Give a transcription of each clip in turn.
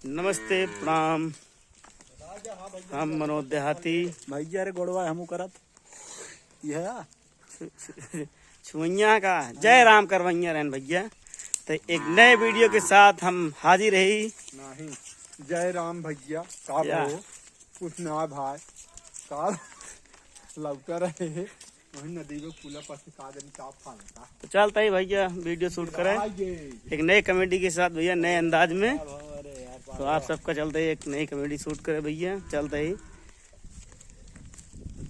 नमस्ते प्रणाम। हम मनोज देहाती भैया रे गोड़वा हमू करत यह छुइया का जय राम करवैया रहन भैया। तो एक नए वीडियो के साथ हम हाजिर रही। नहीं जय राम भैया का हो कुछ ना भाई का लौटा रहे वही नदी में पुला पर से कादन का फालता। तो चलता ही भैया वीडियो शूट करें एक नए कॉमेडी के साथ भैया, नए अंदाज में। तो आप सबका चलते ही एक नई कॉमेडी शूट करे भैया। चलता ही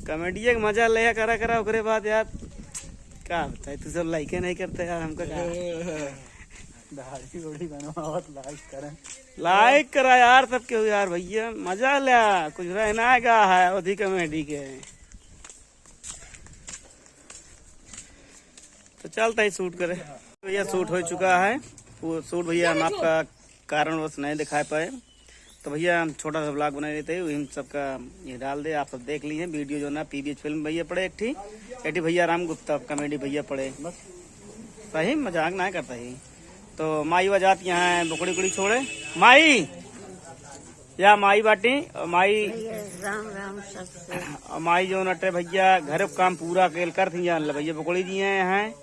कॉमेडी का मजा ले करा ओकरे बाद यार क्या होता है, तू सब लाइके नहीं करते यार हमका दाढ़ी उड़ी बनवावत लाइक करा यार सब के यार भैया, मजा लिया कुछ रहना का है अवधि कॉमेडी के। तो चलता ही शूट करे भैया। शूट हो चुका है वो शूट भैया, हम आपका कारणवश नहीं दिखा पाए। तो भैया हम छोटा सा ब्लॉग बना लेते हैं, वही सबका ये डाल दे। आप सब देख लिए वीडियो जो ना पीबीएच फिल्म भैया पड़े एक ठी भैया राम गुप्ता कॉमेडी भैया पड़े। सही मजाक ना करता ही। तो माई वजात यहाँ बुकड़ी कुड़ी छोड़े माई या माई बाटी माई राम सबसे माई जो नटे भैया घर काम पूरा कर थी भैया। बुकड़ी जी हैं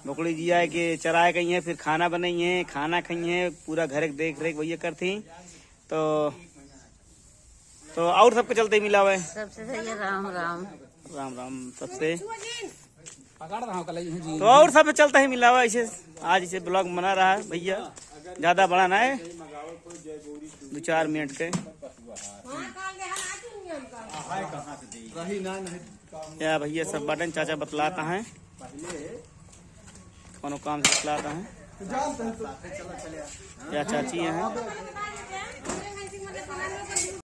बुकड़ी जी आए के चराए गई हैं, फिर खाना बनाई है, खाना खाई है, पूरा घर देख रेख भैया कर थी। तो और सबके चलते ही मिला हुआ है। सबसे भैया राम राम राम राम सबसे तो और सब चलता ही मिला हुआ। इसे आज इसे ब्लॉग बना रहा है भैया, ज्यादा बड़ा ना है, 2-4 मिनट के। या भैया सब बटन चाचा बतलाता है, कौन काम से बतलाता है या चाची हैं।